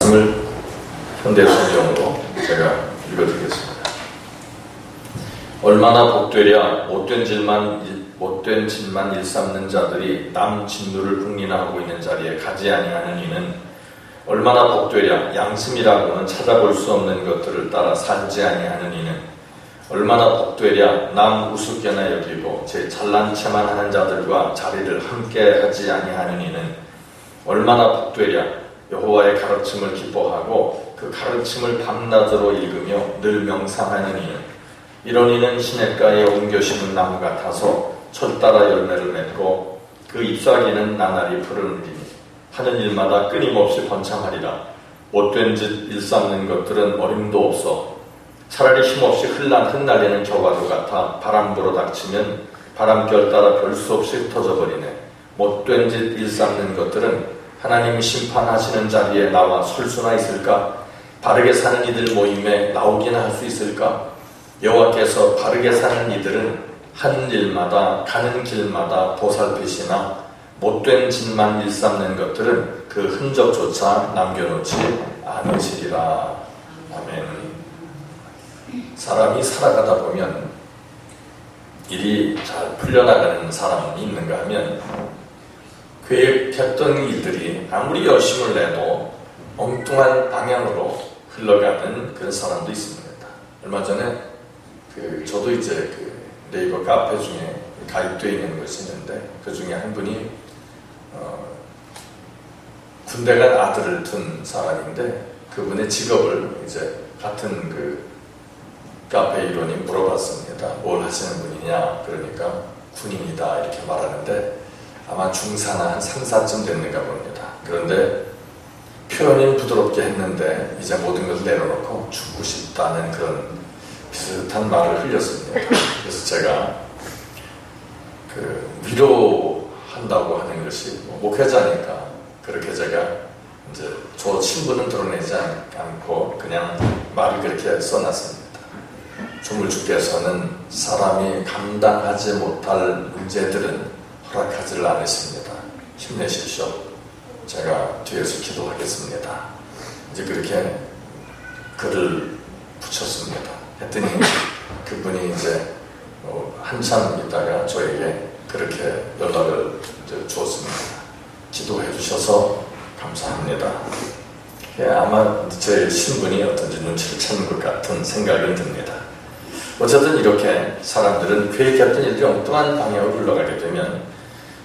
오늘 현대성경으로 제가 읽어드리겠습니다. 얼마나 복되랴 못된 짓만 일삼는 자들이 남 진노를 국리나하고 있는 자리에 가지 아니하는 이는 얼마나 복되랴 양심이라고는 찾아볼 수 없는 것들을 따라 살지 아니하는 이는 얼마나 복되랴 남 우습게나 여기고 제 잘난 체만 하는 자들과 자리를 함께 하지 아니하는 이는 얼마나 복되랴 여호와의 가르침을 기뻐하고 그 가르침을 밤낮으로 읽으며 늘 명상하는 이는 이런 이는 시냇가에 옮겨 심은 나무 같아서 철 따라 열매를 맺고 그 잎사귀는 나날이 푸르느니니 하는 일마다 끊임없이 번창하리라. 못된 짓 일삼는 것들은 어림도 없어 차라리 힘없이 흩날리는 겨과도 같아 바람 불어 닥치면 바람결 따라 별 수 없이 흩어져 버리네. 못된 짓 일삼는 것들은 하나님 심판하시는 자리에 나와 설 수나 있을까? 바르게 사는 이들 모임에 나오기나 할 수 있을까? 여호와께서 바르게 사는 이들은 하는 일마다 가는 길마다 보살피시나 못된 짓만 일삼는 것들은 그 흔적조차 남겨놓지 않으시리라. 아멘. 사람이 살아가다 보면 일이 잘 풀려나가는 사람이 있는가 하면 계획했던 일들이 아무리 열심을 내도 엉뚱한 방향으로 흘러가는 그런 사람도 있습니다. 얼마 전에 저도 이제 네이버 카페 중에 가입되어 있는 것이 있는데 그 중에 한 분이 군대 간 아들을 둔 사람인데 그분의 직업을 이제 같은 카페 일원이 물어봤습니다. 뭘 하시는 분이냐? 그러니까 군인이다 이렇게 말하는데 아마 중사나 한 3, 4쯤 됐는가 봅니다. 그런데 표현이 부드럽게 했는데 이제 모든 것을 내려놓고 죽고 싶다는 그런 비슷한 말을 흘렸습니다. 그래서 제가 위로한다고 하는 것이 목회자니까 그렇게 제가 이제 저 신분은 드러내지 않고 그냥 말을 그렇게 써놨습니다. 조물주께서는 사람이 감당하지 못할 문제들은 허락하지를 않으십니다. 힘내십시오. 제가 뒤에서 기도하겠습니다. 이제 그렇게 글을 붙였습니다. 했더니 그분이 이제 한참 있다가 저에게 그렇게 연락을 주었습니다. 기도해 주셔서 감사합니다. 아마 제 신분이 어떤지 눈치를 채는 것 같은 생각이 듭니다. 어쨌든 이렇게 사람들은 계획했던 일들이 엉뚱한 방향으로 흘러가게 되면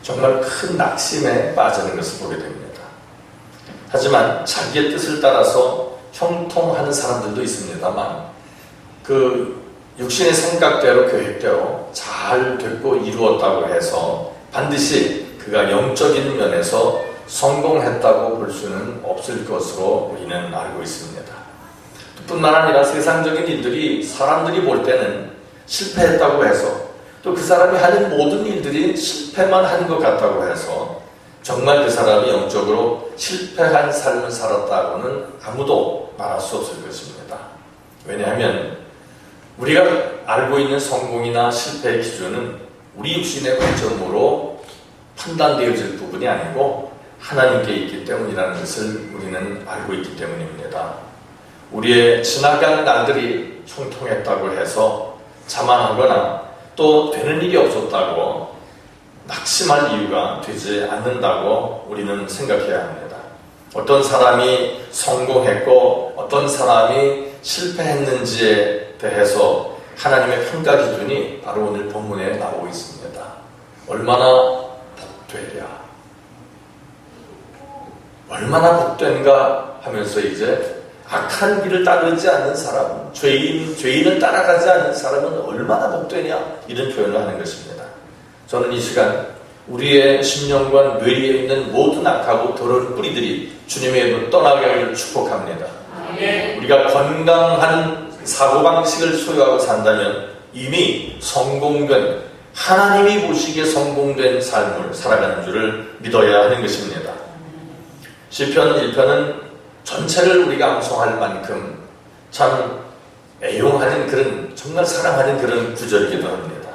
정말 큰 낙심에 빠지는 것을 보게 됩니다. 하지만 자기의 뜻을 따라서 형통하는 사람들도 있습니다만 그 육신의 생각대로 계획대로 잘 됐고 이루었다고 해서 반드시 그가 영적인 면에서 성공했다고 볼 수는 없을 것으로 우리는 알고 있습니다. 뿐만 아니라 세상적인 일들이 사람들이 볼 때는 실패했다고 해서 또 그 사람이 하는 모든 일들이 실패만 한 것 같다고 해서 정말 그 사람이 영적으로 실패한 삶을 살았다고는 아무도 말할 수 없을 것입니다. 왜냐하면 우리가 알고 있는 성공이나 실패의 기준은 우리 육신의 관점으로 판단되어질 부분이 아니고 하나님께 있기 때문이라는 것을 우리는 알고 있기 때문입니다. 우리의 지나간 날들이 형통했다고 해서 자만하거나 또 되는 일이 없었다고 낙심할 이유가 되지 않는다고 우리는 생각해야 합니다. 어떤 사람이 성공했고 어떤 사람이 실패했는지에 대해서 하나님의 평가 기준이 바로 오늘 본문에 나오고 있습니다. 얼마나 복되랴, 얼마나 복된가 하면서 이제 악한 길을 따르지 않는 사람, 죄인을 따라가지 않는 사람은 얼마나 복되냐 이런 표현을 하는 것입니다. 저는 이 시간 우리의 심령과 뇌리에 있는 모든 악하고 더러운 뿌리들이 주님의 입으로 떠나가기를 축복합니다. 우리가 건강한 사고방식을 소유하고 산다면 이미 성공된, 하나님이 보시기에 성공된 삶을 살아가는 줄을 믿어야 하는 것입니다. 시편 1편은 전체를 우리가 암송할 만큼 참 애용하는 그런, 정말 사랑하는 그런 구절이기도 합니다.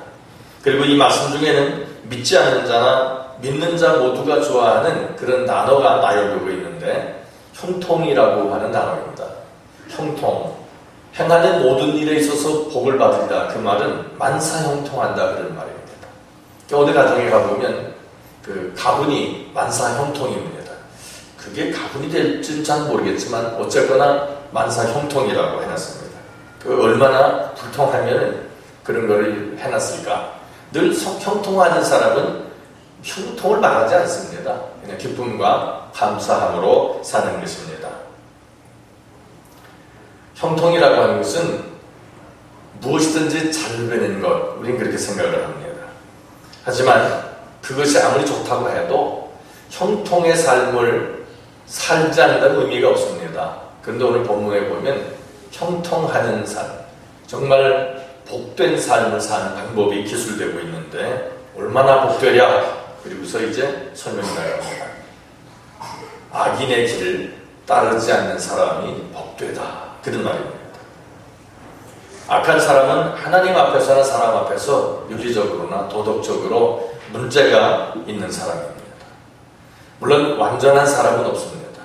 그리고 이 말씀 중에는 믿지 않는 자나 믿는 자 모두가 좋아하는 그런 단어가 나열되고 있는데 형통이라고 하는 단어입니다. 형통. 행하는 모든 일에 있어서 복을 받으리라. 그 말은 만사형통한다 그런 말입니다. 어느 가정에 가보면 그 가문이 만사형통입니다. 그게 가문이 될지는 잘 모르겠지만 어쨌거나 만사형통이라고 해놨습니다. 그 얼마나 불통하면 그런 거를 해놨을까. 늘 형통하는 사람은 형통을 말하지 않습니다. 그냥 기쁨과 감사함으로 사는 것입니다. 형통이라고 하는 것은 무엇이든지 잘 되는 것, 우린 그렇게 생각을 합니다. 하지만 그것이 아무리 좋다고 해도 형통의 삶을 살지 않는다는 의미가 없습니다. 그런데 오늘 본문에 보면 형통하는 삶, 정말 복된 삶을 사는 방법이 기술되고 있는데 얼마나 복되랴? 그리고서 이제 설명이 나갑니다. 악인의 길을 따르지 않는 사람이 복되다. 그런 말입니다. 악한 사람은 하나님 앞에서나 사람 앞에서 윤리적으로나 도덕적으로 문제가 있는 사람입니다. 물론 완전한 사람은 없습니다.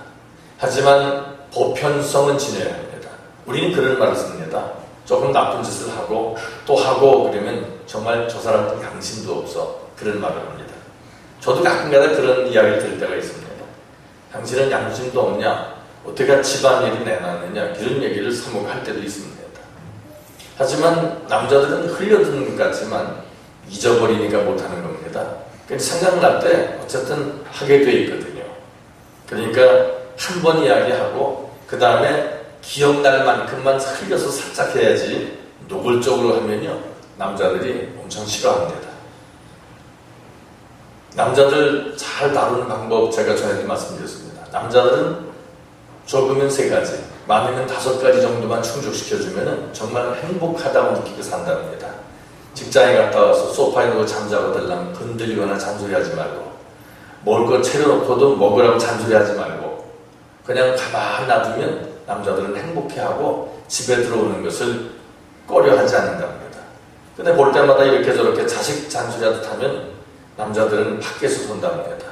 하지만 보편성은 지녀야 합니다. 우리는 그런 말을 씁니다. 조금 나쁜 짓을 하고 또 하고 그러면 정말 저 사람은 양심도 없어. 그런 말을 합니다. 저도 가끔가다 그런 이야기를 들을 때가 있습니다. 당신은 양심도 없냐? 어떻게 집안일이 내놨느냐? 이런 얘기를 서먹할 때도 있습니다. 하지만 남자들은 흘려듣는 것 같지만 잊어버리니까 못하는 겁니다. 생각날 때 어쨌든 하게 돼 있거든요. 그러니까 한 번 이야기하고 그 다음에 기억날 만큼만 흘려서 살짝 해야지 노골적으로 하면요 남자들이 엄청 싫어합니다. 남자들 잘 다루는 방법 제가 전에도 말씀드렸습니다. 남자들은 적으면 3가지, 많으면 5가지 정도만 충족시켜주면 정말 행복하다고 느끼고 산답니다. 직장에 갔다 와서 소파에 누워 잠자고 들라면 건들리거나 잔소리하지 말고, 먹을 거 차려놓고도 먹으라고 잔소리하지 말고 그냥 가만히 놔두면 남자들은 행복해하고 집에 들어오는 것을 꺼려하지 않는답니다. 근데 볼 때마다 이렇게 저렇게 자식 잔소리하듯 하면 남자들은 밖에서 본답니다.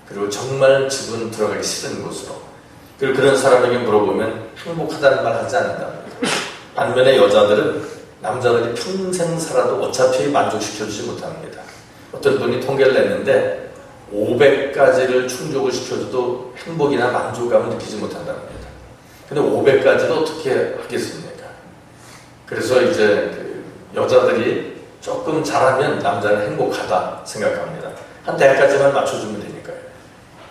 그리고 정말 집은 들어가기 싫은 곳으로. 그리고 그런 사람에게 물어보면 행복하다는 말 하지 않는답니다. 반면에 여자들은 남자들이 평생 살아도 어차피 만족시켜주지 못합니다. 어떤 분이 통계를 냈는데 500가지를 충족을 시켜줘도 행복이나 만족감을 느끼지 못한답니다. 근데 500가지도 어떻게 하겠습니까? 그래서 이제 여자들이 조금 잘하면 남자는 행복하다 생각합니다. 한 대까지만 맞춰주면 되니까요.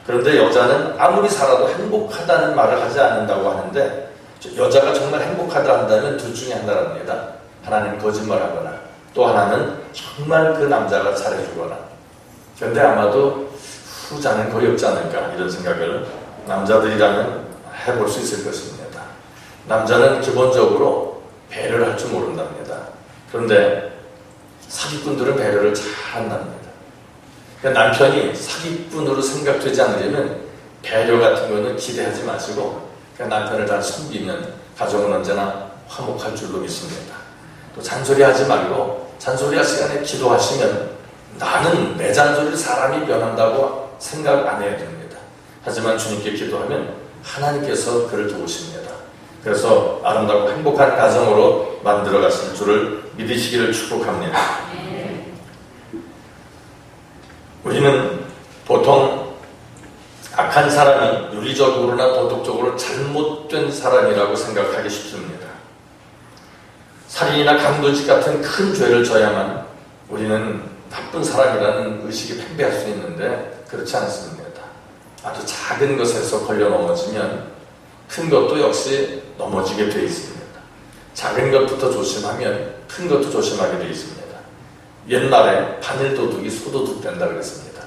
그런데 여자는 아무리 살아도 행복하다는 말을 하지 않는다고 하는데 여자가 정말 행복하다 한다면 둘 중에 하나랍니다. 하나는 거짓말하거나 또 하나는 정말 그 남자가 잘해주거나. 그런데 아마도 후자는 거의 없지 않을까 이런 생각을 남자들이라면 해볼 수 있을 것입니다. 남자는 기본적으로 배려를 할 줄 모른답니다. 그런데 사기꾼들은 배려를 잘 한답니다. 그러니까 남편이 사기꾼으로 생각되지 않으려면 배려 같은 거는 기대하지 마시고 그냥 남편을 잘 섬기면 가정은 언제나 화목할 줄로 믿습니다. 또 잔소리하지 말고 잔소리할 시간에 기도하시면 나는 내 잔소리를 사람이 변한다고 생각 안 해야 됩니다. 하지만 주님께 기도하면 하나님께서 그를 도우십니다. 그래서 아름답고 행복한 가정으로 만들어 가실 줄을 믿으시기를 축복합니다. 우리는 보통 악한 사람이 윤리적으로나 도덕적으로 잘못된 사람이라고 생각하기 쉽습니다. 살인이나 강도짓 같은 큰 죄를 져야만 우리는 나쁜 사람이라는 의식이 팽배할 수 있는데 그렇지 않습니다. 아주 작은 것에서 걸려 넘어지면 큰 것도 역시 넘어지게 되어 있습니다. 작은 것부터 조심하면 큰 것도 조심하게 되어 있습니다. 옛말에 바늘도둑이 소도둑 된다 그랬습니다.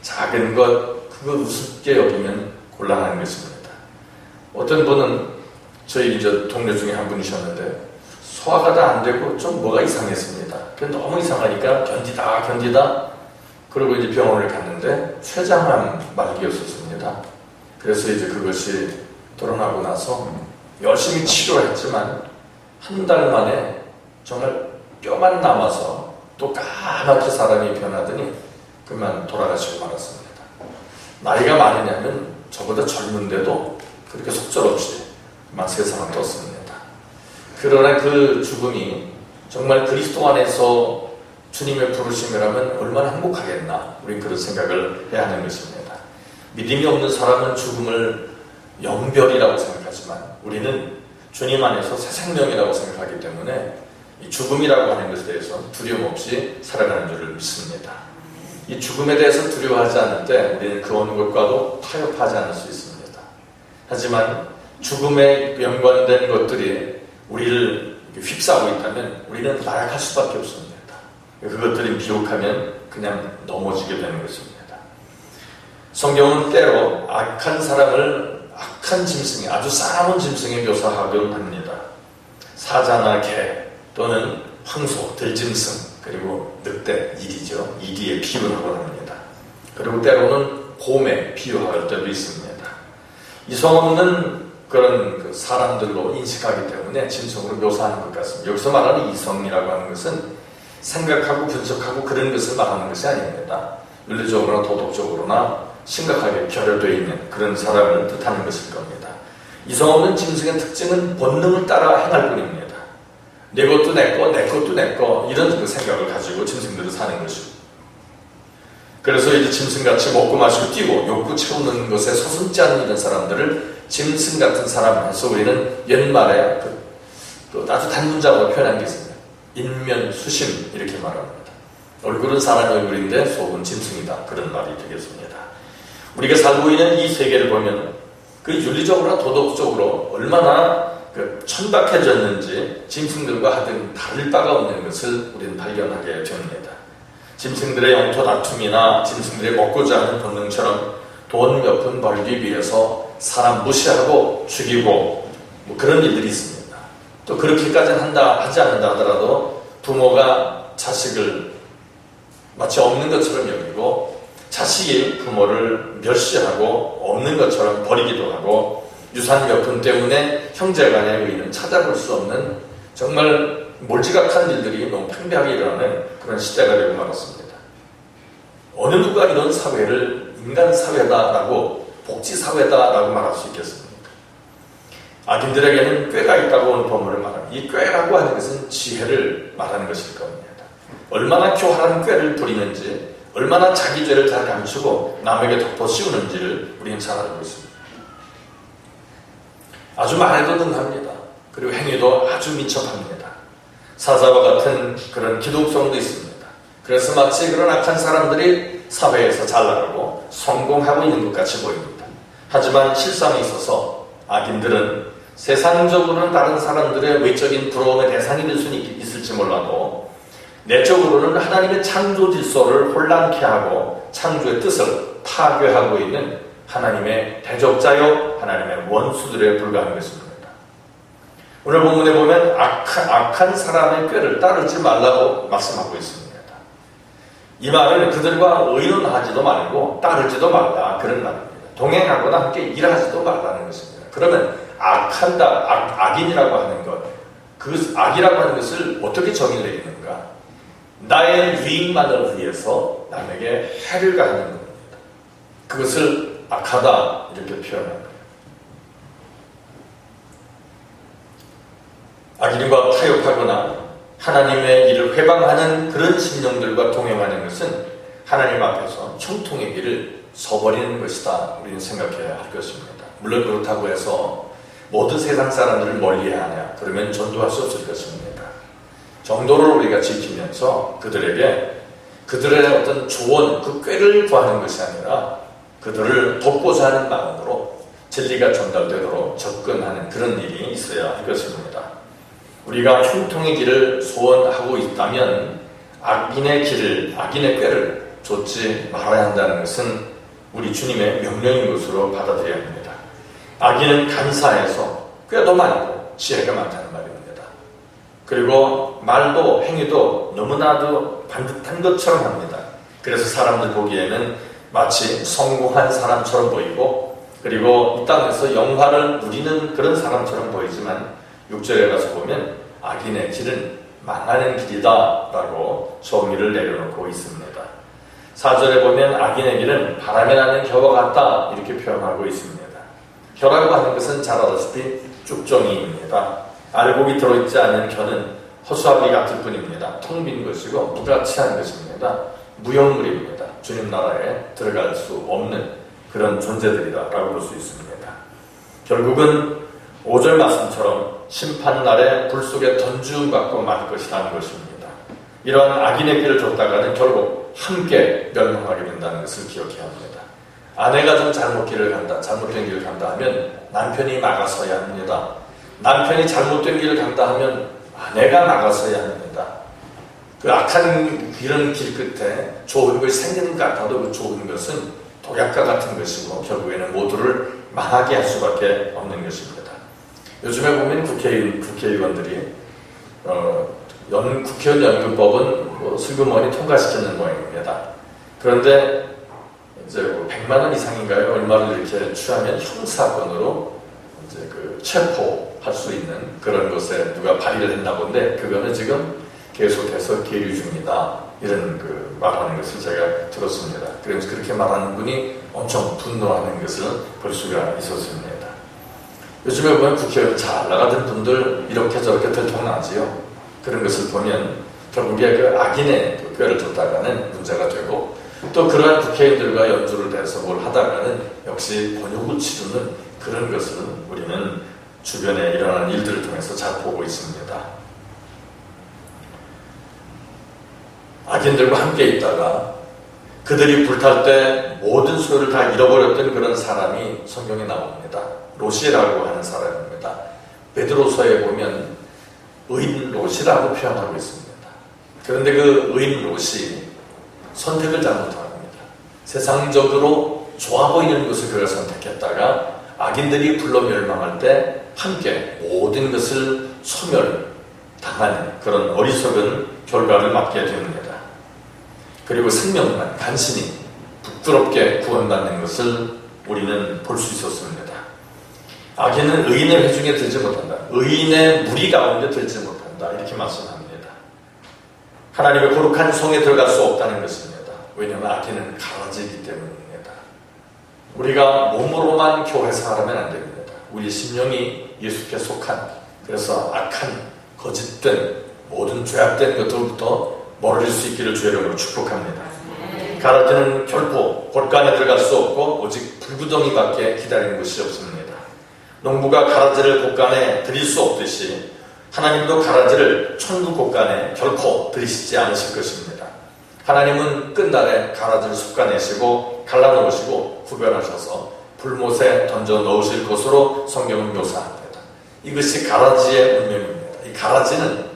작은 것, 그거 우습게 여기면 곤란한 것입니다. 어떤 분은 저희 이제 동료 중에 한 분이셨는데 소화가 다 안 되고 좀 뭐가 이상했습니다. 너무 이상하니까 견디다 그리고 이제 병원을 갔는데 췌장암 말기였었습니다. 그래서 이제 그것이 드러나고 나서 열심히 치료했지만 한 달 만에 정말 뼈만 남아서 또 까맣게 사람이 변하더니 그만 돌아가시고 말았습니다. 나이가 많으냐면 저보다 젊은데도 그렇게 속절없이 세상을 떴습니다. 그러나 그 죽음이 정말 그리스도 안에서 주님의 부르심이라면 얼마나 행복하겠나, 우린 그런 생각을 해야 하는 것입니다. 믿음이 없는 사람은 죽음을 영별이라고 생각하지만 우리는 주님 안에서 새 생명이라고 생각하기 때문에 이 죽음이라고 하는 것에 대해서 두려움 없이 살아가는 줄을 믿습니다. 이 죽음에 대해서 두려워하지 않을 때 우리는 그 어느 것과도 타협하지 않을 수 있습니다. 하지만 죽음에 연관된 것들이 우리를 휩싸고 있다면 우리는 나약할 수밖에 없습니다. 그것들이 비옥하면 그냥 넘어지게 되는 것입니다. 성경은 때로 악한 사람을 악한 짐승에, 아주 싸나운 짐승에 묘사하곤 합니다. 사자나 개 또는 황소, 들짐승, 그리고 늑대, 이리에 비유를 하곤 합니다. 그리고 때로는 곰에 비유할 때도 있습니다. 이성 없는 그런 사람들로 인식하기 때문에 짐승으로 묘사하는 것 같습니다. 여기서 말하는 이성이라고 하는 것은 생각하고 분석하고 그런 것을 말하는 것이 아닙니다. 윤리적으로나 도덕적으로나 심각하게 결여되어 있는 그런 사람을 뜻하는 것일 겁니다. 이성 없는 짐승의 특징은 본능을 따라 행할 뿐입니다. 내 것도 내 거, 내 것도 내 거, 이런 생각을 가지고 짐승들을 사는 것입니다. 그래서 이제 짐승같이 먹고 마시고 뛰고 욕구 채우는 것에 서슴지 않는 이런 사람들을 짐승 같은 사람 해서 우리는 옛말에 아주 단문장으로 표현한 게 있습니다. 인면수심, 이렇게 말합니다. 얼굴은 사람의 얼굴인데 속은 짐승이다, 그런 말이 되겠습니다. 우리가 살고 있는 이 세계를 보면 그 윤리적으로나 도덕적으로 얼마나 천박해졌는지 짐승들과 하등 다를 바가 없는 것을 우리는 발견하게 됩니다. 짐승들의 영토 다툼이나 짐승들의 먹고자 하는 본능처럼 돈 몇 푼 벌기 위해서 사람 무시하고 죽이고 그런 일들이 있습니다. 또 그렇게까지는 하지 않는다 하더라도 부모가 자식을 마치 없는 것처럼 여기고 자식이 부모를 멸시하고 없는 것처럼 버리기도 하고 유산 몇 푼 때문에 형제간의 의는 찾아볼 수 없는 정말 몰지각한 일들이 너무 팽배하게 일어나는 그런 시대가 되고 말았습니다. 어느 누가 이런 사회를 인간 사회다라고 복지사회다라고 말할 수 있겠습니까? 악인들에게는 꾀가 있다고 오늘 본문을 말합니다. 이 꾀라고 하는 것은 지혜를 말하는 것일 겁니다. 얼마나 교활한 꾀를 부리는지, 얼마나 자기 죄를 잘 감추고 남에게 덮어 씌우는지를 우리는 잘 알고 있습니다. 아주 말에도 능합니다. 그리고 행위도 아주 민첩합니다. 사자와 같은 그런 기독성도 있습니다. 그래서 마치 그런 악한 사람들이 사회에서 잘 나가고 성공하고 있는 것 같이 보입니다. 하지만 실상에 있어서 악인들은 세상적으로는 다른 사람들의 외적인 부러움의 대상이 될 수는 있을지 몰라도 내적으로는 하나님의 창조 질서를 혼란케 하고 창조의 뜻을 파괴하고 있는 하나님의 대적자요 하나님의 원수들에 불과한 것입니다. 오늘 본문에 보면 악한 사람의 꾀를 따르지 말라고 말씀하고 있습니다. 이 말은 그들과 의논하지도 말고 따르지도 말라, 그런 말입니다. 동행하거나 함께 일하지도 말라는 것입니다. 그러면 악인이라고 하는 것, 그 악이라고 하는 것을 어떻게 정의를 내리는가? 나의 유익만을 위해서 남에게 해를 가하는 겁니다. 그것을 악하다, 이렇게 표현합니다. 악인과 타협하거나 하나님의 일을 회방하는 그런 심령들과 동행하는 것은 하나님 앞에서 총통의 길을 서버리는 것이다, 우리는 생각해야 할 것입니다. 물론 그렇다고 해서 모든 세상 사람들을 멀리해야 하냐, 그러면 전도할 수 없을 것입니다. 정도를 우리가 지키면서 그들의 어떤 조언, 그 꾀를 구하는 것이 아니라 그들을 돕고자 하는 마음으로 진리가 전달되도록 접근하는 그런 일이 있어야 할 것입니다. 우리가 흉통의 길을 소원하고 있다면 악인의 꾀를 좇지 말아야 한다는 것은 우리 주님의 명령인 것으로 받아들여야 합니다. 악인은 간사해서 꾀도 많고 지혜가 많다는 말입니다. 그리고 말도 행위도 너무나도 반듯한 것처럼 합니다. 그래서 사람들 보기에는 마치 성공한 사람처럼 보이고, 그리고 이 땅에서 영화를 누리는 그런 사람처럼 보이지만 6절에 가서 보면 악인의 길은 망하는 길이다 라고 정의를 내려놓고 있습니다. 4절에 보면 악인의 길은 바람에 나는 겨와 같다, 이렇게 표현하고 있습니다. 혀라고 하는 것은 잘 알다시피 쭉정이입니다. 알곡이 들어있지 않은 혀는 허수아비 같을 뿐입니다. 텅 빈 것이고 무가치한 것입니다. 무용물입니다. 주님 나라에 들어갈 수 없는 그런 존재들이다라고 볼 수 있습니다. 결국은 5절 말씀처럼 심판날에 불 속에 던지받고 말 것이라는 것입니다. 이러한 악인의 길을 줬다가는 결국 함께 멸망하게 된다는 것을 기억해야 합니다. 아내가 좀 잘못된 길을 간다 하면 남편이 막아서야 합니다. 남편이 잘못된 길을 간다 하면 아내가 막아서야 합니다. 그 악한 이런 길 끝에 좋은 것이 생기는 것 같아도 그 좋은 것은 독약과 같은 것이고 결국에는 모두를 망하게 할 수밖에 없는 것입니다. 요즘에 보면 국회의원들이 국회의원 연금법은 슬그머니 통과시키는 모양입니다. 그런데 이제 100만 원 이상인가요? 얼마를 이렇게 취하면 형사건으로 이제 체포할 수 있는 그런 것에 누가 발의를 했나 본데 그거는 지금 계속해서 계류 중이다. 이런 말하는 것을 제가 들었습니다. 그래서 그렇게 말하는 분이 엄청 분노하는 것을 볼 수가 있었습니다. 요즘에 보면 국회의원 잘 나가던 분들 이렇게 저렇게 들통나지요. 그런 것을 보면 결국에 그 악인의 꾀를 줬다가는 문제가 되고 또 그러한 국회의원들과 연주를 해서 뭘 하다가는 역시 권욕을 치르는 그런 것을 우리는 주변에 일어나는 일들을 통해서 잘 보고 있습니다. 악인들과 함께 있다가 그들이 불탈 때 모든 소유를 다 잃어버렸던 그런 사람이 성경에 나옵니다. 롯이라고 하는 사람입니다. 베드로서에 보면 의인 롯이라고 표현하고 있습니다. 그런데 그 의인 롯이 선택을 잘못합니다. 세상적으로 좋아 보이는 것을 그가 선택했다가 악인들이 불러 멸망할 때 함께 모든 것을 소멸당하는 그런 어리석은 결과를 맞게 됩니다. 그리고 생명만 간신히 부끄럽게 구원받는 것을 우리는 볼 수 있었습니다. 악인은 의인의 회중에 들지 못한다. 의인의 무리 가운데 들지 못한다. 이렇게 말씀합니다. 하나님의 거룩한 성에 들어갈 수 없다는 것입니다. 왜냐하면 악인은 가라지이기 때문입니다. 우리가 몸으로만 교회 생활하면 안 됩니다. 우리 심령이 예수께 속한 그래서 악한 거짓된 모든 죄악된 것들부터 멀어질 수 있기를 주의 이름으로 축복합니다. 가라지는 결코 곳간에 들어갈 수 없고 오직 불구덩이밖에 기다리는 곳이 없습니다. 농부가 가라지를 곳간에 들일 수 없듯이 하나님도 가라지를 천국 곳간에 결코 들이시지 않으실 것입니다. 하나님은 끝날에 가라지를 솎아내시고 갈라놓으시고 구별하셔서 불못에 던져 넣으실 것으로 성경은 묘사합니다. 이것이 가라지의 운명입니다. 이 가라지는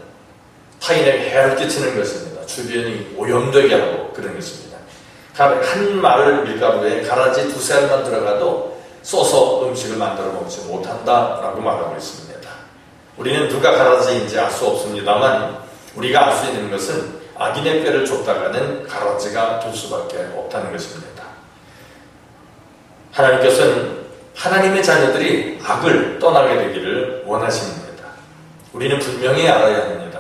타인에게 해를 끼치는 것입니다. 주변이 오염되게 하고 그런 것입니다. 한 마을 밀가루에 가라지 2-3알만 들어가도 써서 음식을 만들어 먹지 못한다라고 말하고 있습니다. 우리는 누가 가라지인지 알 수 없습니다만 우리가 알 수 있는 것은 악인의 꾀를 줬다가는 가라지가 될 수밖에 없다는 것입니다. 하나님께서는 하나님의 자녀들이 악을 떠나게 되기를 원하십니다. 우리는 분명히 알아야 합니다.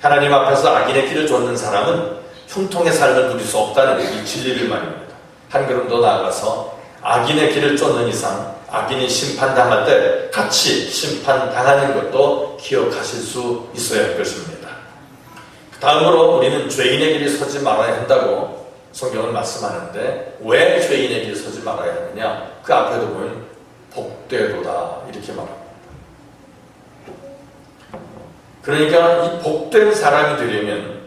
하나님 앞에서 악인의 길을 쫓는 사람은 형통의 삶을 누릴 수 없다는 이 진리를 말입니다. 한 걸음 더 나아가서 악인의 길을 쫓는 이상 악인이 심판당할 때 같이 심판당하는 것도 기억하실 수 있어야 할 것입니다. 다음으로 우리는 죄인의 길에 서지 말아야 한다고 성경은 말씀하는데 왜 죄인의 길에 서지 말아야 하느냐? 그 앞에도 보면 복되도다 이렇게 말합니다. 그러니까 이 복된 사람이 되려면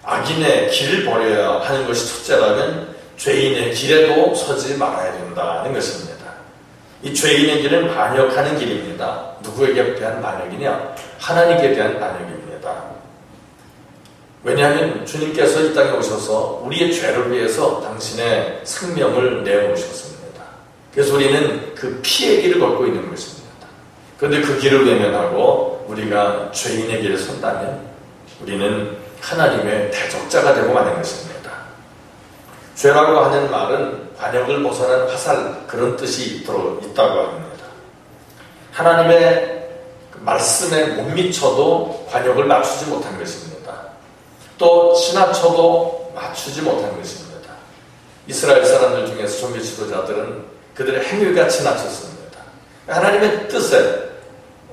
악인의 길을 버려야 하는 것이 첫째라면 죄인의 길에도 서지 말아야 된다는 것입니다. 이 죄인의 길은 반역하는 길입니다. 누구에게 대한 반역이냐? 하나님께 대한 반역입니다. 왜냐하면 주님께서 이 땅에 오셔서 우리의 죄를 위해서 당신의 생명을 내놓으셨습니다. 그래서 우리는 그 피의 길을 걷고 있는 것입니다. 그런데 그 길을 외면하고 우리가 죄인의 길에 선다면 우리는 하나님의 대적자가 되고 마는 것입니다. 죄라고 하는 말은 반역을 벗어난 화살 그런 뜻이 있다고 합니다. 하나님의 말씀에 못 미쳐도 반역을 맞추지 못한 것입니다. 또 지나쳐도 맞추지 못한 것입니다. 이스라엘 사람들 중에서 종교 지도자들은 그들의 행위가 지나쳤습니다. 하나님의 뜻에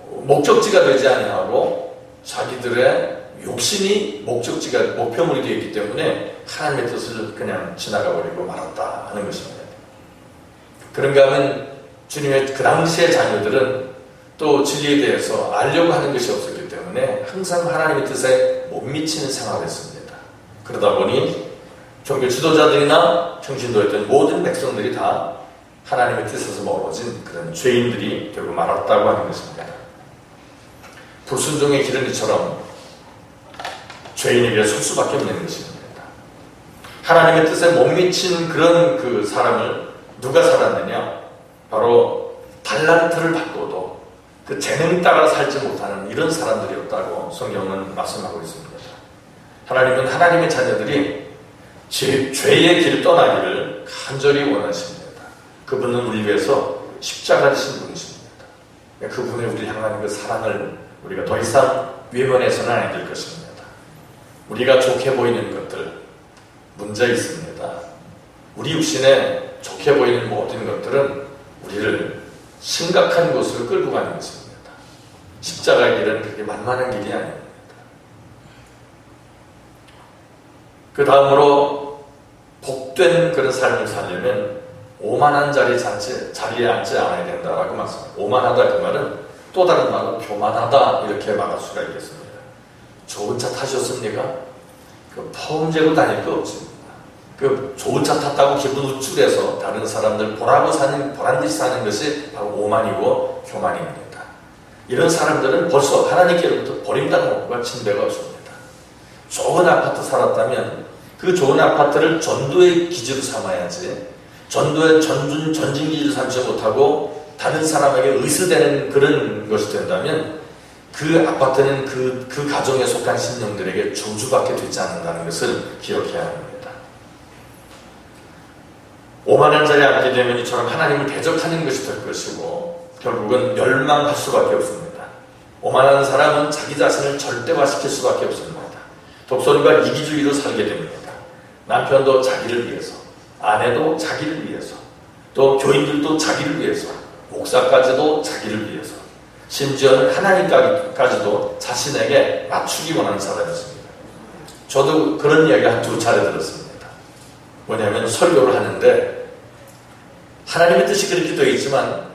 목적지가 되지 아니하고 자기들의 욕심이 목적지가 목표물이 되어 있기 때문에 하나님의 뜻을 그냥 지나가 버리고 말았다 하는 것입니다. 그런가 하면 주님의 그 당시의 자녀들은 또 진리에 대해서 알려고 하는 것이 없었기 때문에 항상 하나님의 뜻에 못 미치는 생활을 했습니다. 그러다 보니 종교 지도자들이나 평신도였던 모든 백성들이 다 하나님의 뜻에서 멀어진 그런 죄인들이 되고 말았다고 하는 것입니다. 불순종의 기름이처럼 죄인에게 설 수밖에 없는 것입니다. 하나님의 뜻에 못 미친 그런 그 사람을 누가 살았느냐? 바로 달란트를 받고도 그 재능 따라 살지 못하는 이런 사람들이었다고 성경은 말씀하고 있습니다. 하나님은 하나님의 자녀들이 죄의 길을 떠나기를 간절히 원하십니다. 그분은 우리 위해서 십자가를 지신 분이십니다. 그분의 우리 향하는 그 사랑을 우리가 더 이상 외면해서는 안 될 것입니다. 우리가 좋게 보이는 것들 문제 있습니다. 우리 육신에 좋게 보이는 모든 것들은 우리를 심각한 곳으로 끌고 가는 것입니다. 십자가의 길은 그렇게 만만한 길이 아닙니다. 그 다음으로 복된 그런 삶을 살려면 오만한 자리에 앉지 않아야 된다라고 말씀합니다. 오만하다 그 말은 또 다른 말로 교만하다 이렇게 말할 수가 있겠습니다. 좋은 차 타셨습니까? 그 폼재고 다닐 거 없습니다. 그 좋은 차 탔다고 기분 우쭐해서 다른 사람들 보란 듯이 사는 것이 바로 오만이고 교만입니다. 이런 사람들은 벌써 하나님께로부터 버림당한 침대가 없습니다. 좋은 아파트 살았다면 그 좋은 아파트를 전도의 기지로 삼아야지, 전도의 전진 기지로 삼지 못하고 다른 사람에게 의스되는 그런 것이 된다면 그 아파트는 그 가정에 속한 신령들에게 저주받게 되지 않는다는 것을 기억해야 합니다. 오만한 자리에 앉게 되면 이처럼 하나님을 대적하는 것이 될 것이고 결국은 멸망할 수밖에 없습니다. 오만한 사람은 자기 자신을 절대화시킬 수밖에 없습니다. 독선과 이기주의로 살게 됩니다. 남편도 자기를 위해서, 아내도 자기를 위해서, 또 교인들도 자기를 위해서, 목사까지도 자기를 위해서, 심지어는 하나님까지도 자신에게 맞추기 원하는 사람이었습니다. 저도 그런 이야기 한 2차례 들었습니다. 뭐냐면 설교를 하는데 하나님의 뜻이 그렇게 되어 있지만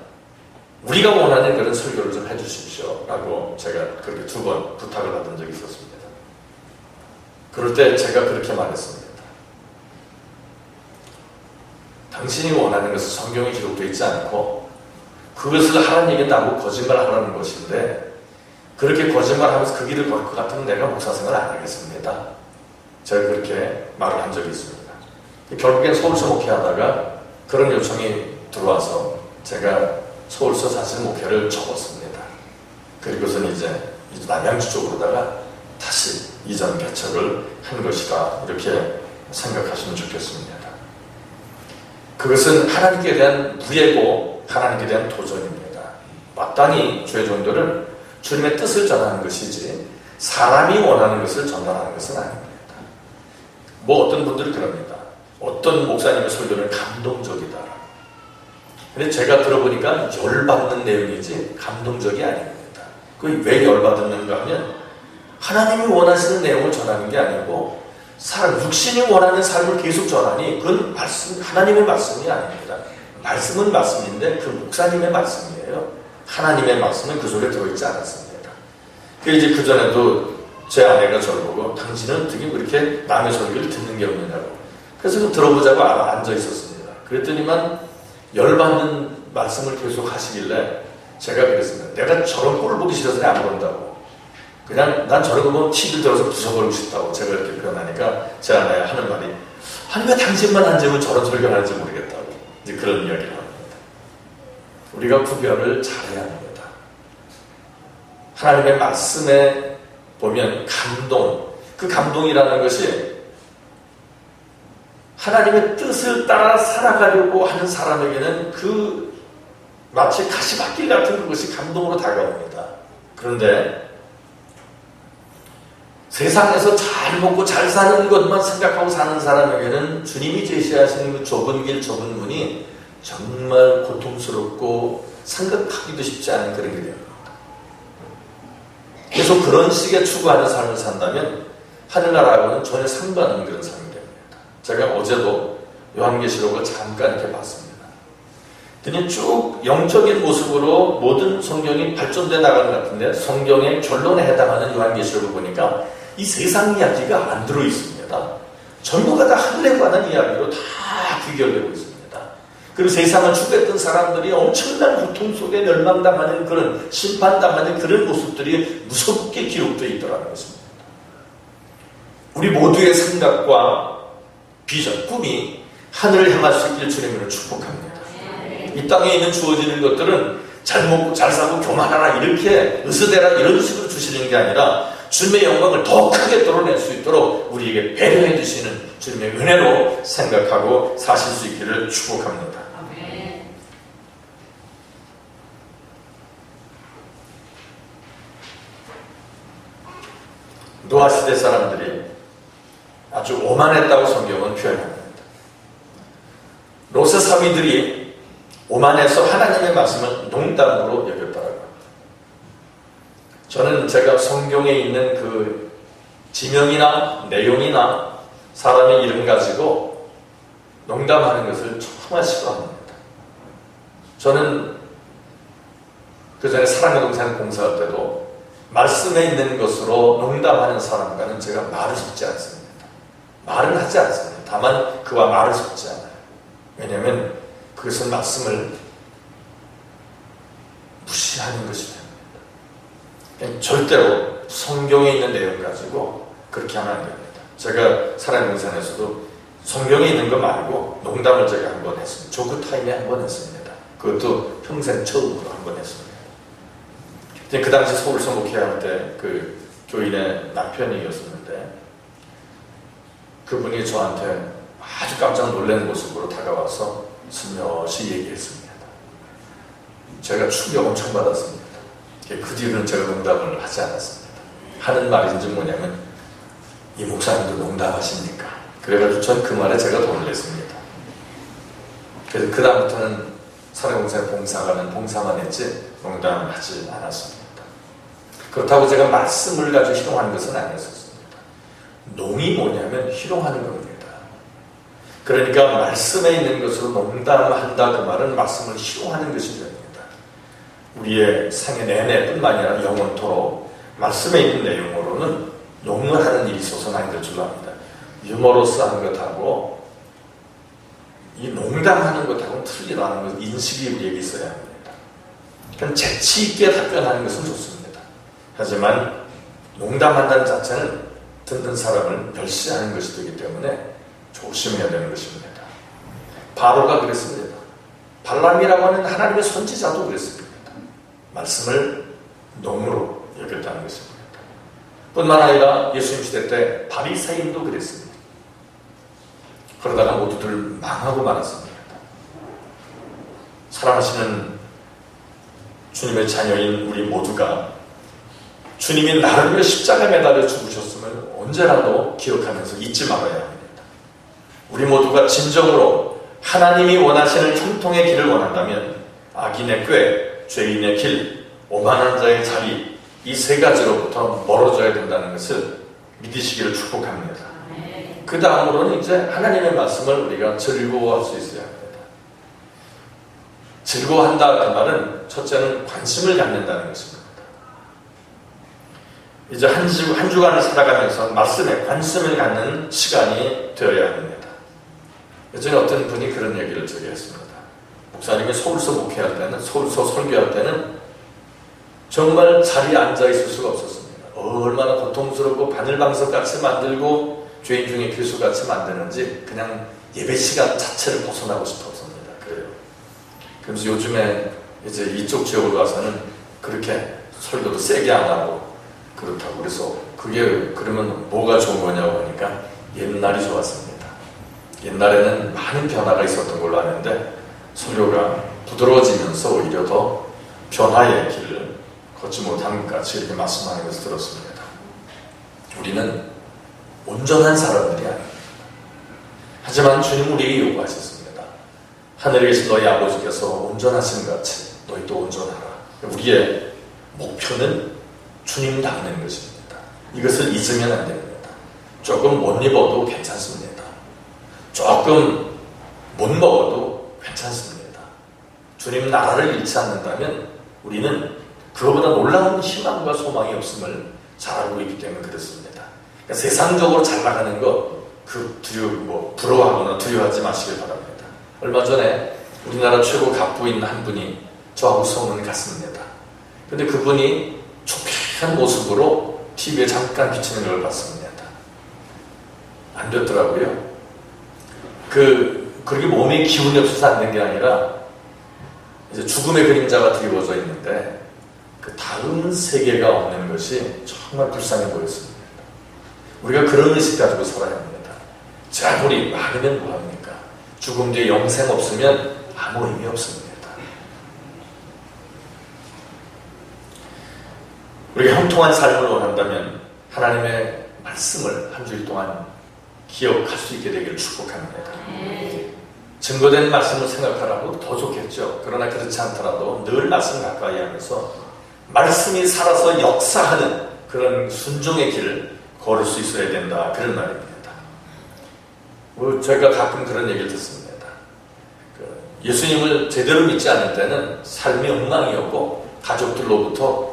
우리가 원하는 그런 설교를 좀 해주십시오 라고 제가 그렇게 2번 부탁을 받은 적이 있었습니다. 그럴 때 제가 그렇게 말했습니다. 당신이 원하는 것은 성경에 기록되어 있지 않고 그것을 하라는 얘기는 나보고 거짓말하라는 것인데 그렇게 거짓말하면서 그 길을 걸 것 같으면 내가 목사생활 안 하겠습니다. 제가 그렇게 말을 한 적이 있습니다. 결국엔 서울서 목회하다가 그런 요청이 들어와서 제가 서울서 사실 목회를 접었습니다. 그리고서는 이제 남양주 쪽으로다가 다시 이전 개척을 한 것이다 이렇게 생각하시면 좋겠습니다. 그것은 하나님께 대한 무예고 하나님께 대한 도전입니다. 마땅히 주의 종들은 주님의 뜻을 전하는 것이지 사람이 원하는 것을 전달하는 것은 아닙니다. 뭐 어떤 분들이 그럽니다. 어떤 목사님의 설교는 감동적이다. 근데 제가 들어보니까 열받는 내용이지 감동적이 아닙니다. 그게 왜 열받는가 하면 하나님이 원하시는 내용을 전하는 게 아니고 육신이 원하는 삶을 계속 전하니 그건 하나님의 말씀이 아닙니다. 말씀은 말씀인데 그 목사님의 말씀이에요. 하나님의 말씀은 그 속에 들어있지 않았습니다. 이제 그전에도 제 아내가 저를 보고 당신은 어떻게 그렇게 남의 설교를 듣는 게 없느냐고. 그래서 들어보자고 앉아 있었습니다. 그랬더니만 열받는 말씀을 계속 하시길래 제가 그랬습니다. 내가 저런 꼴을 보기 싫어서 안 본다고. 그냥 난 저런 거 보면 TV를 들어서 부숴버리고 싶다고 제가 이렇게 표현하니까 제 아내가 하는 말이 아니 왜 당신만 앉으면 저런 설교를 하는지 모르겠다고 이제 그런 이야기를 합니다. 우리가 구별을 잘해야 합니다. 하나님의 말씀에 보면 감동, 그 감동이라는 것이 하나님의 뜻을 따라 살아가려고 하는 사람에게는 그 마치 가시밭길 같은 그것이 감동으로 다가옵니다. 그런데 세상에서 잘 먹고 잘 사는 것만 생각하고 사는 사람에게는 주님이 제시하시는 그 좁은 길, 좁은 문이 정말 고통스럽고 생각하기도 쉽지 않은 그런 일이에요. 계속 그런 식의 추구하는 삶을 산다면 하늘나라하고는 전혀 상관없는 그런 삶이 됩니다. 제가 어제도 요한계시록을 잠깐 이렇게 봤습니다. 그냥 쭉 영적인 모습으로 모든 성경이 발전돼 나가는 것 같은데 성경의 결론에 해당하는 요한계시록을 보니까 이 세상 이야기가 안 들어있습니다. 전부가 다 하늘에 관한 이야기로 다 귀결되고 있습니다. 그리고 세상을 추구했던 사람들이 엄청난 고통 속에 멸망당하는 그런 심판당하는 그런 모습들이 무섭게 기록되어 있더라는 것입니다. 우리 모두의 생각과 비전, 꿈이 하늘을 향할 수 있길 주님으로 축복합니다. 이 땅에 있는 주어지는 것들은 잘 먹고 잘 사고 교만하라 이렇게 으스대라 이런 식으로 주시는 게 아니라 주님의 영광을 더 크게 드러낼 수 있도록 우리에게 배려해 주시는 주님의 은혜로 생각하고 사실 수 있기를 축복합니다. 노아 시대 사람들이 아주 오만했다고 성경은 표현합니다. 롯의 사위들이 오만해서 하나님의 말씀을 농담으로 여겼더라고요. 저는 제가 성경에 있는 그 지명이나 내용이나 사람의 이름 가지고 농담하는 것을 정말 싫어합니다. 저는 그 전에 사랑의 동산 공사할 때도 말씀에 있는 것으로 농담하는 사람과는 제가 말을 섞지 않습니다. 말은 하지 않습니다. 다만 그와 말을 섞지 않아요. 왜냐하면 그것은 말씀을 무시하는 것이 됩니다. 절대로 성경에 있는 내용 가지고 그렇게 하면 안 됩니다. 제가 사랑의 동산에서도 성경에 있는 거 말고 농담을 제가 한 번 했습니다. 조크 타임에 한 번 했습니다. 그것도 평생 처음으로 한 번 했습니다. 그 당시 서울 성목회 할 때 그 교인의 남편이었었는데 그분이 저한테 아주 깜짝 놀란 모습으로 다가와서 슬며시 얘기했습니다. 제가 충격 엄청 받았습니다. 그 뒤로는 제가 농담을 하지 않았습니다. 하는 말인지 뭐냐면 이 목사님도 농담하십니까? 그래가지고 전 그 말에 제가 돈을 냈습니다. 그래서 그 다음부터는 사랑공사에 봉사가는 봉사만 했지 농담을 하지 않았습니다. 그렇다고 제가 말씀을 가지고 희롱하는 것은 아니었습니다. 농이 뭐냐면 희롱하는 겁니다. 그러니까 말씀에 있는 것으로 농담한다 그 말은 말씀을 희롱하는 것이 됩니다. 우리의 생애 내내뿐만 아니라 영원토록 말씀에 있는 내용으로는 농을 하는 일이 있어서는 안 될 줄로 압니다. 유머러스한 것하고 이 농담하는 것하고는 틀리다는 것 인식이 우리에게 있어야 합니다. 그럼 재치 있게 답변하는 것은 좋습니다. 하지만 농담한다는 자체는 듣는 사람을 멸시하는 것이 되기 때문에 조심해야 되는 것입니다. 바로가 그랬습니다. 발람이라고 하는 하나님의 선지자도 그랬습니다. 말씀을 농으로 여겼다는 것입니다. 뿐만 아니라 예수님 시대 때 바리새인도 그랬습니다. 그러다가 모두들 망하고 말았습니다. 사랑하시는 주님의 자녀인 우리 모두가 주님이 나를 위해 십자가에 매달려 죽으셨음을 언제라도 기억하면서 잊지 말아야 합니다. 우리 모두가 진정으로 하나님이 원하시는 형통의 길을 원한다면 악인의 꾀, 죄인의 길, 오만한 자의 자리 이 세 가지로부터 멀어져야 된다는 것을 믿으시기를 축복합니다. 그 다음으로는 이제 하나님의 말씀을 우리가 즐거워할 수 있어야 합니다. 즐거워한다 그 말은 첫째는 관심을 갖는다는 것입니다. 이제 한 주간을 살아가면서 말씀에 관심을 갖는 시간이 되어야 합니다. 예전에 어떤 분이 그런 얘기를 저기 했습니다. 목사님이 서울서 목회할 때는, 서울서 설교할 때는 정말 자리에 앉아있을 수가 없었습니다. 얼마나 고통스럽고 바늘방석같이 만들고 죄인 중에 교수같이 만드는지 그냥 예배 시간 자체를 벗어나고 싶었습니다. 그래요. 그래서 요즘에 이제 이쪽 지역으로 와서는 그렇게 설교도 세게 안 하고 그렇다고 그래서 그게 그러면 뭐가 좋은 거냐고 하니까 옛날이 좋았습니다. 옛날에는 많은 변화가 있었던 걸로 아는데 설교가 부드러워지면서 오히려 더 변화의 길을 걷지 못한 것 같이 이렇게 말씀하는 것을 들었습니다. 우리는 온전한 사람들이 아닙니다. 하지만 주님 우리에게 요구하셨습니다. 하늘에 계신 너희 아버지께서 온전하신 것 같이 너희도 온전하라. 우리의 목표는 주님 닮는 것입니다. 이것을 잊으면 안 됩니다. 조금 못 입어도 괜찮습니다. 조금 못 먹어도 괜찮습니다. 주님 나라를 잃지 않는다면 우리는 그거보다 놀라운 희망과 소망이 없음을 잘 알고 있기 때문에 그렇습니다. 그러니까 세상적으로 잘 나가는 거 부러워하거나 두려워하지 마시길 바랍니다. 얼마 전에 우리나라 최고 갑부인 한 분이 저하고 소문이 같습니다. 근데 그분이 초쾌한 모습으로 TV에 잠깐 비치는 걸 봤습니다. 안 됐더라고요. 그렇게 몸에 기운이 없어서 안 된 게 아니라 이제 죽음의 그림자가 드리워져 있는데 그 다음 세계가 없는 것이 정말 불쌍해 보였습니다. 우리가 그런 의식 가지고 살아야 합니다. 제 아무리 많으면 뭐합니까? 죽음 뒤에 영생 없으면 아무 의미 없습니다. 우리가 형통한 삶을 원한다면 하나님의 말씀을 한 주일 동안 기억할 수 있게 되기를 축복합니다. 증거된 말씀을 생각하라고 더 좋겠죠. 그러나 그렇지 않더라도 늘 말씀 가까이 하면서 말씀이 살아서 역사하는 그런 순종의 길을 걸을 수 있어야 된다. 그런 말입니다. 저희가 가끔 그런 얘기를 듣습니다. 예수님을 제대로 믿지 않을 때는 삶이 엉망이었고 가족들로부터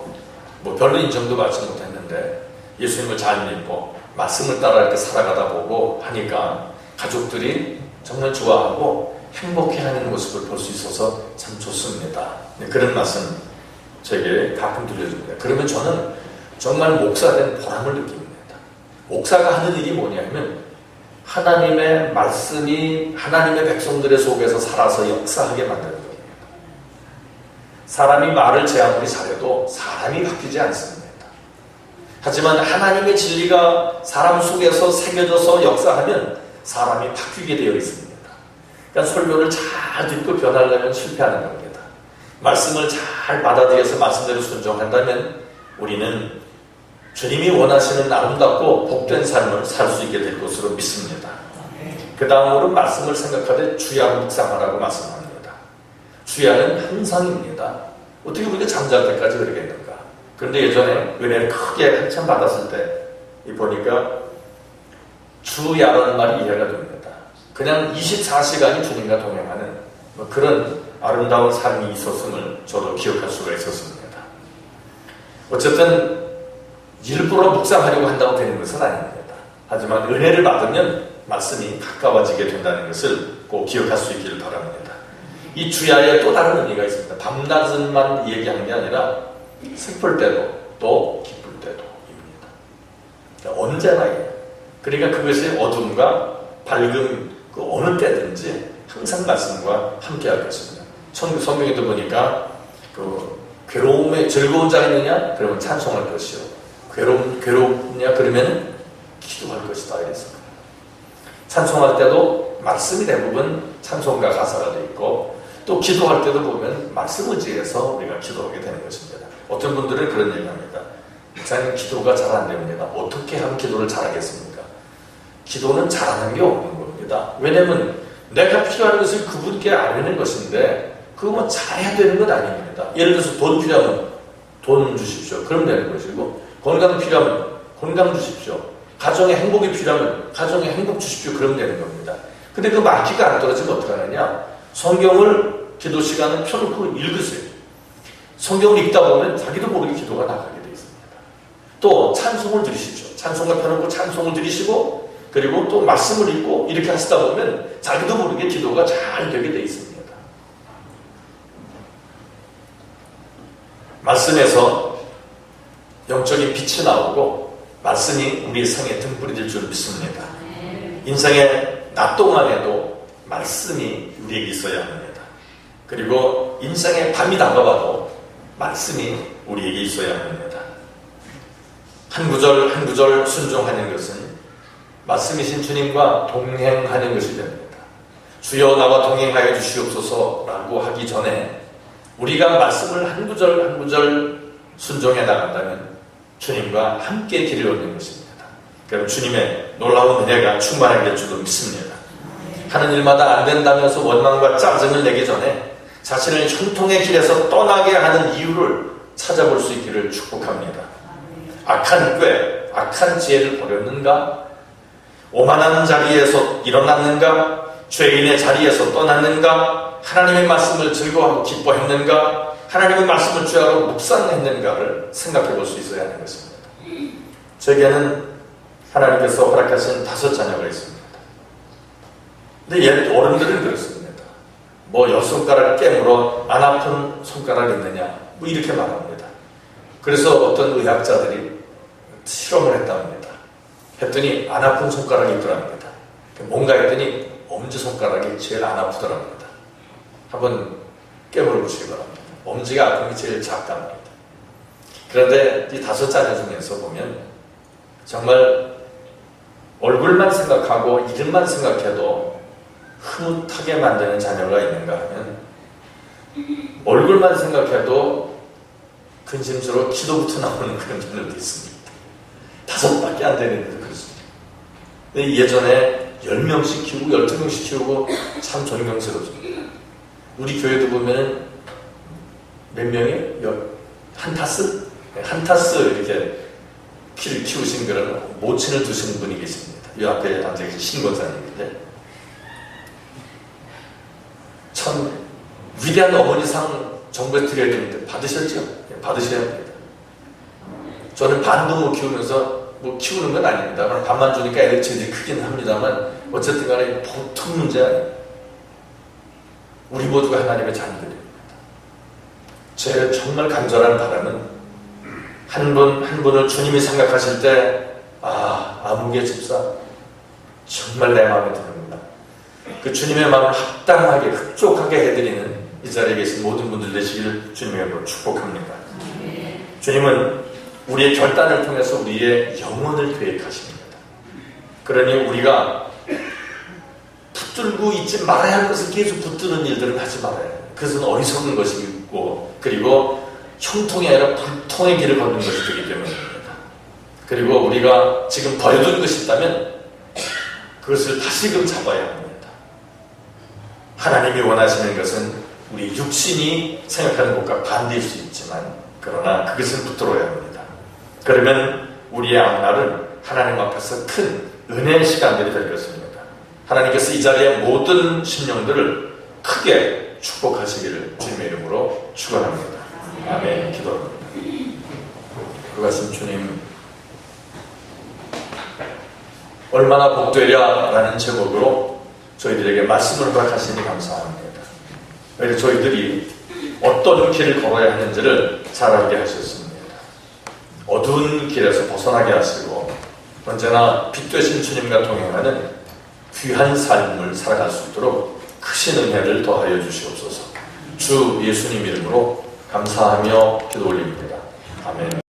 별로 인정도 받지 못했는데 예수님을 잘 믿고 말씀을 따라 이렇게 살아가다 보고 하니까 가족들이 정말 좋아하고 행복해하는 모습을 볼 수 있어서 참 좋습니다. 그런 말씀 제게 가끔 들려줍니다. 그러면 저는 정말 목사된 보람을 느낍니다. 목사가 하는 일이 뭐냐면 하나님의 말씀이 하나님의 백성들의 속에서 살아서 역사하게 만드는 겁니다. 사람이 말을 제 아무리 잘해도 사람이 바뀌지 않습니다. 하지만 하나님의 진리가 사람 속에서 새겨져서 역사하면 사람이 바뀌게 되어 있습니다. 그러니까 설교를 잘 듣고 변하려면 실패하는 겁니다. 말씀을 잘 받아들여서 말씀대로 순종한다면 우리는 주님이 원하시는 아름답고 복된 삶을 살 수 있게 될 것으로 믿습니다. 그 다음으로 말씀을 생각하되 주야를 묵상하라고 말씀합니다. 주야는 항상입니다. 어떻게 우리가 잠잘 때까지 그러겠는가? 그런데 예전에 은혜를 크게 한참 받았을 때 보니까 주야라는 말이 이해가 됩니다. 그냥 24시간이 주님과 동행하는 그런 아름다운 삶이 있었음을 저도 기억할 수가 있었습니다. 어쨌든 일부러 묵상하려고 한다고 되는 것은 아닙니다. 하지만 은혜를 받으면 말씀이 가까워지게 된다는 것을 꼭 기억할 수 있기를 바랍니다. 이 주야에 또 다른 의미가 있습니다. 밤낮은만 얘기하는 게 아니라 슬플 때도 또 기쁠 때도입니다. 언제나 그러니까 그것이 어둠과 밝음 그 어느 때든지 항상 말씀과 함께할 것입니다. 성경에도 보니까 괴로움에 즐거운 자가 있느냐? 그러면 찬송할 것이요. 괴롭냐? 그러면 기도할 것이다. 이랬습니다. 찬송할 때도 말씀이 대부분 찬송가 가사가 되어 있고 또 기도할 때도 보면 말씀 의지해서 우리가 기도하게 되는 것입니다. 어떤 분들은 그런 얘기합니다. 목사님 기도가 잘 안 됩니다. 어떻게 하면 기도를 잘하겠습니까? 기도는 잘하는 게 없는 겁니다. 왜냐하면 내가 필요한 것을 그분께 알리는 것인데 그거 잘해야 되는 건 아닙니다. 예를 들어서 돈 필요하면 돈 주십시오. 그럼 되는 것이고 건강 필요하면 건강 주십시오. 가정에 행복이 필요하면 가정에 행복 주십시오. 그럼 되는 겁니다. 근데 그 마귀가 안 떨어지면 어떡하느냐? 성경을 기도 시간을 펴놓고 읽으세요. 성경을 읽다 보면 자기도 모르게 기도가 나가게 되어 있습니다. 또 찬송을 들으시죠. 찬송을 펴놓고 찬송을 들으시고 그리고 또 말씀을 읽고 이렇게 하시다 보면 자기도 모르게 기도가 잘 되게 되어 있습니다. 말씀에서 영적인 빛이 나오고 말씀이 우리의 생에 등불이 될 줄 믿습니다. 인생의 낮 동안에도 말씀이 우리에게 있어야 합니다. 그리고 인생의 밤이 다가와도 말씀이 우리에게 있어야 합니다. 한 구절 한 구절 순종하는 것은 말씀이신 주님과 동행하는 것이 됩니다. 주여 나와 동행하여 주시옵소서라고 하기 전에 우리가 말씀을 한 구절 한 구절 순종해 나간다면 주님과 함께 길을 걷는 것입니다. 그럼 주님의 놀라운 은혜가 충만하게 될 줄로 믿습니다. 하는 일마다 안 된다면서 원망과 짜증을 내기 전에 자신을 형통의 길에서 떠나게 하는 이유를 찾아볼 수 있기를 축복합니다. 악한 꾀, 악한 지혜를 버렸는가? 오만한 자리에서 일어났는가? 죄인의 자리에서 떠났는가? 하나님의 말씀을 즐거워하고 기뻐했는가? 하나님의 말씀을 주야로 묵상했는가를 생각해 볼 수 있어야 하는 것입니다. 제게는 하나님께서 허락하신 5 자녀가 있습니다. 근데 옛 어른들은 그렇습니다. 뭐 10손가락 깨물어 안 아픈 손가락 있느냐? 뭐 이렇게 말합니다. 그래서 어떤 의학자들이 실험을 했답니다. 했더니 안 아픈 손가락이 있더랍니다. 뭔가 했더니 엄지손가락이 제일 안 아프더랍니다. 한번 깨물어 보시기 바랍니다. 엄지가 아픈 게 제일 작답니다. 그런데 이 5 자녀 중에서 보면 정말 얼굴만 생각하고 이름만 생각해도 흐뭇하게 만드는 자녀가 있는가 하면 얼굴만 생각해도 근심스러워 기도부터 나오는 그런 자녀도 있습니다. 5밖에 안 되는데도 그렇습니다. 근데 예전에 10명씩 키우고 12명씩 키우고 참 존경스럽습니다. 우리 교회도 보면 몇 명이에요? 한 타스? 한 타스 이렇게 키우신 그런 모친을 두신 분이 계십니다. 이 앞에 앉아계신 신권사님인데 참 위대한 어머니상 정부에 드려야 되는데 받으셨죠? 받으셔야 합니다. 저는 반도 못 키우면서 뭐 키우는 건 아닙니다. 밥만 주니까 애들 체질이 크긴 합니다만 어쨌든 간에 보통 문제 아니에요. 우리 모두가 하나님의 자녀들입니다. 제 정말 간절한 바람은 한 분 한 분을 주님이 생각하실 때 아무개 집사 정말 내 마음에 드는구나. 그 주님의 마음을 합당하게 흡족하게 해드리는 이 자리에 계신 모든 분들 되시기를 주님의 이름으로 축복합니다. 주님은 우리의 결단을 통해서 우리의 영혼을 계획하십니다. 그러니 우리가 붙들고 있지 말아야 할 것을 계속 붙드는 일들은 하지 말아야 해요. 그것은 어리석은 것이고 그리고 형통이 아니라 불통의 길을 걷는 것이 되기 때문입니다. 그리고 우리가 지금 버려둔 것이 있다면 그것을 다시금 잡아야 합니다. 하나님이 원하시는 것은 우리 육신이 생각하는 것과 반대일 수 있지만 그러나 그것을 붙들어야 합니다. 그러면 우리의 앞날은 하나님 앞에서 큰 은혜의 시간들이 될 것입니다. 하나님께서 이 자리의 모든 심령들을 크게 축복하시기를 주님의 이름으로 축원합니다. 아멘. 기도합니다. 그것은 주님 얼마나 복되랴라는 제목으로 저희들에게 말씀을 허락하시니 감사합니다. 그래서 저희들이 어떤 길을 걸어야 하는지를 잘 알게 하셨습니다. 어두운 길에서 벗어나게 하시고 언제나 빛 되신 주님과 동행하는 귀한 삶을 살아갈 수 있도록 크신 은혜를 더하여 주시옵소서. 주 예수님 이름으로 감사하며 기도 올립니다. 아멘.